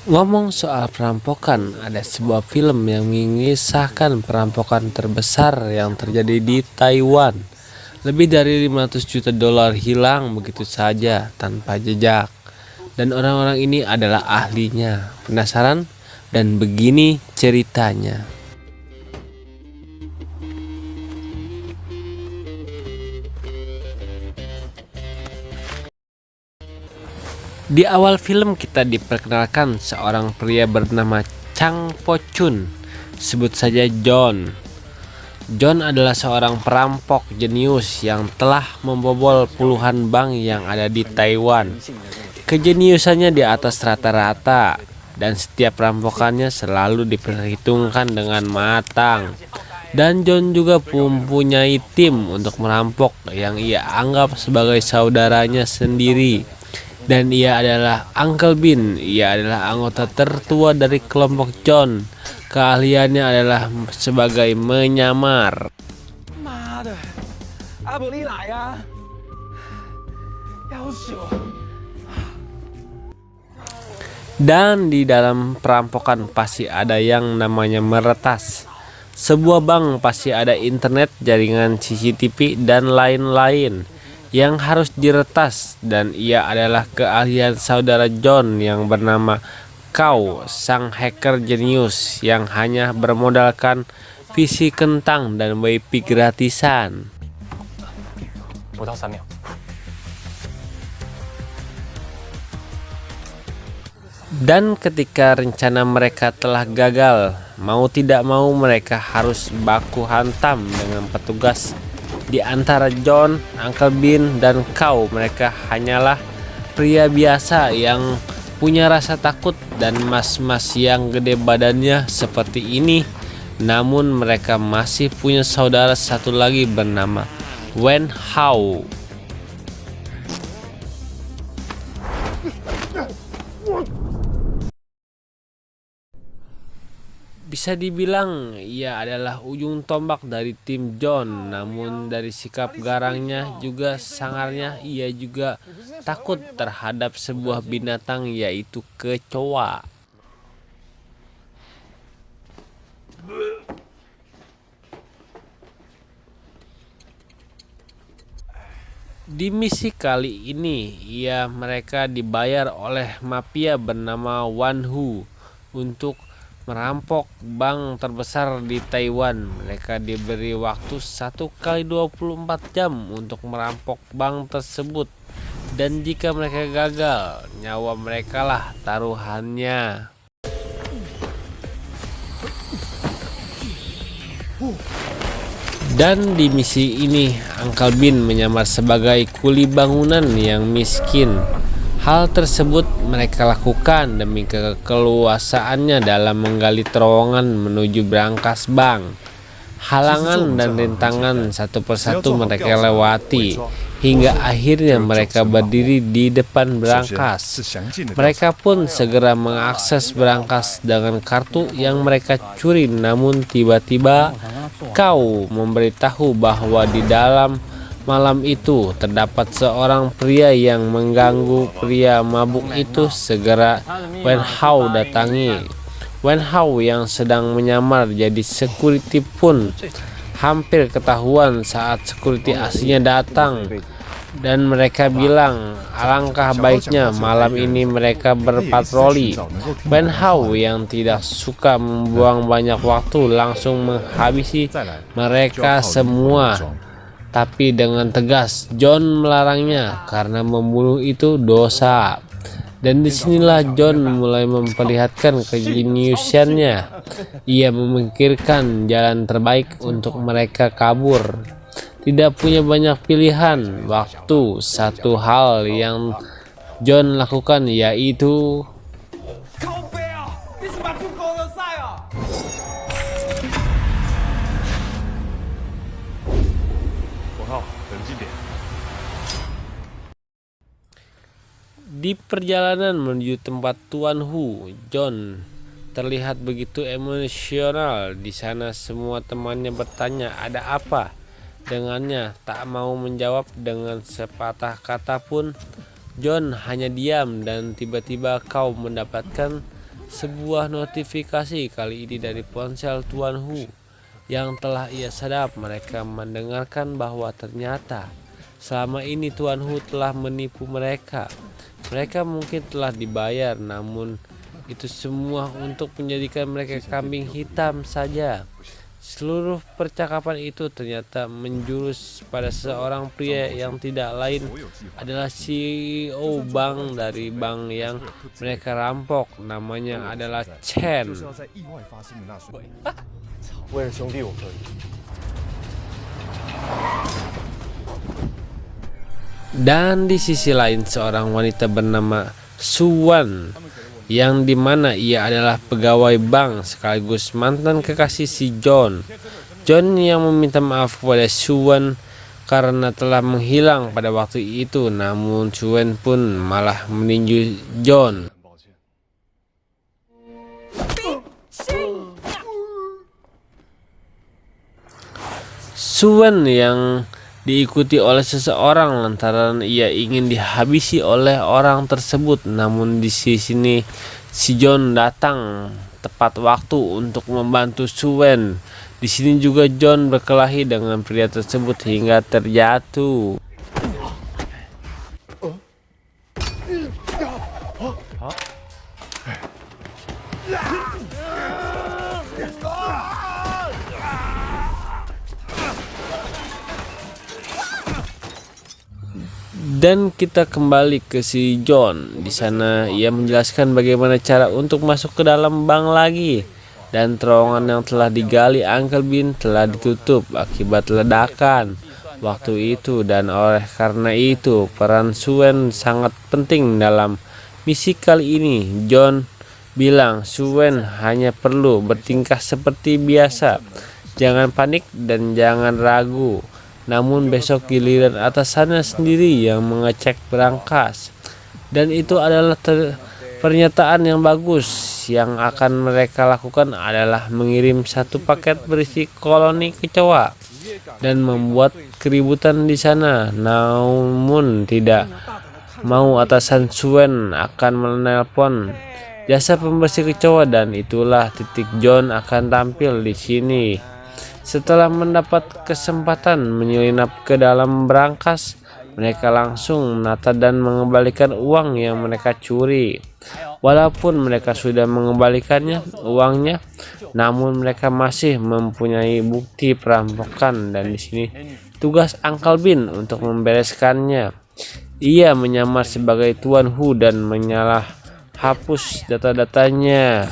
Ngomong soal perampokan, ada sebuah film yang mengisahkan perampokan terbesar yang terjadi di Taiwan. Lebih dari 500 juta dolar hilang begitu saja tanpa jejak. Dan orang-orang ini adalah ahlinya. Penasaran? Dan begini ceritanya. Di awal film kita diperkenalkan seorang pria bernama Chang Po Chun. Sebut saja John. John adalah seorang perampok jenius yang telah membobol puluhan bank yang ada di Taiwan. Kejeniusannya di atas rata-rata dan setiap perampokannya selalu diperhitungkan dengan matang. Dan John juga mempunyai tim untuk merampok yang ia anggap sebagai saudaranya sendiri. Dan ia adalah Uncle Bin. Ia adalah anggota tertua dari kelompok John. Keahliannya adalah sebagai menyamar. Dan di dalam perampokan pasti ada yang namanya meretas. Sebuah bank pasti ada internet, jaringan CCTV, dan lain-lain yang harus diretas, dan ia adalah keahlian saudara John yang bernama Kau, sang hacker jenius yang hanya bermodalkan visi kentang dan WiFi gratisan. Dan ketika rencana mereka telah gagal, mau tidak mau mereka harus baku hantam dengan petugas. Di antara John, Uncle Bin, dan Kau, mereka hanyalah pria biasa yang punya rasa takut dan mas-mas yang gede badannya seperti ini. Namun mereka masih punya saudara satu lagi bernama Wen Hao. Bisa dibilang ia adalah ujung tombak dari tim John, namun dari sikap garangnya juga sangarnya ia juga takut terhadap sebuah binatang yaitu kecoa. Di misi kali ini mereka dibayar oleh mafia bernama Wan Hu untuk merampok bank terbesar di Taiwan. Mereka diberi waktu 1 kali 24 jam untuk merampok bank tersebut. Dan jika mereka gagal, nyawa mereka lah taruhannya. Dan di misi ini, Uncle Bin menyamar sebagai kuli bangunan yang miskin. Hal tersebut mereka lakukan demi keleluasaannya dalam menggali terowongan menuju brankas bank. Halangan dan rintangan satu persatu mereka lewati, hingga akhirnya mereka berdiri di depan brankas. Mereka pun segera mengakses brankas dengan kartu yang mereka curi, namun tiba-tiba Kau memberitahu bahwa di dalam malam itu terdapat seorang pria yang mengganggu pria mabuk itu. Segera Wen Hao datangi. Wen Hao yang sedang menyamar jadi security pun hampir ketahuan saat security aslinya datang. Dan mereka bilang alangkah baiknya malam ini mereka berpatroli. Wen Hao yang tidak suka membuang banyak waktu langsung menghabisi mereka semua. Tapi dengan tegas John melarangnya karena membunuh itu dosa. Dan disinilah John mulai memperlihatkan kejeniusannya. Ia memikirkan jalan terbaik untuk mereka kabur. Tidak punya banyak pilihan waktu. Satu hal yang John lakukan yaitu di perjalanan menuju tempat Tuan Hu. John terlihat begitu emosional. Di sana semua temannya bertanya ada apa dengannya, tak mau menjawab dengan sepatah kata pun. John hanya diam dan tiba-tiba Kau mendapatkan sebuah notifikasi kali ini dari ponsel Tuan Hu. Yang telah ia sadap, mereka mendengarkan bahwa ternyata selama ini Tuan Hu telah menipu mereka. Mereka mungkin telah dibayar, namun itu semua untuk menjadikan mereka kambing hitam saja. Seluruh percakapan itu ternyata menjurus pada seorang pria yang tidak lain adalah CEO bank dari bank yang mereka rampok. Namanya adalah Chen. 为了兄弟，我可以。 Dan di sisi lain seorang wanita bernama Suwan, yang dimana ia adalah pegawai bank sekaligus mantan kekasih si John. John yang meminta maaf kepada Suwan karena telah menghilang pada waktu itu, namun Suwan pun malah meninju John. Suwan yang diikuti oleh seseorang lantaran ia ingin dihabisi oleh orang tersebut, namun di sini si John datang tepat waktu untuk membantu Suwan. Di sini juga John berkelahi dengan pria tersebut hingga terjatuh. Dan kita kembali ke si John. Di sana ia menjelaskan bagaimana cara untuk masuk ke dalam bank lagi, dan terowongan yang telah digali Uncle Bean telah ditutup akibat ledakan waktu itu, dan oleh karena itu peran Suwan sangat penting dalam misi kali ini. John bilang Suwan hanya perlu bertingkah seperti biasa, jangan panik dan jangan ragu. Namun besok giliran atasannya sendiri yang mengecek berangkas, dan itu adalah pernyataan yang bagus. Yang akan mereka lakukan adalah mengirim satu paket berisi koloni kecoa dan membuat keributan di sana. Namun tidak mau atasan Suwan akan menelpon jasa pembersih kecoa, dan itulah titik John akan tampil di sini. Setelah mendapat kesempatan menyelinap ke dalam berangkas, mereka langsung menata dan mengembalikan uang yang mereka curi. Walaupun mereka sudah mengembalikannya uangnya, namun mereka masih mempunyai bukti perampokan, dan di sini tugas Uncle Bean untuk membereskannya. Ia menyamar sebagai Tuan Hu dan menyalah hapus data-datanya.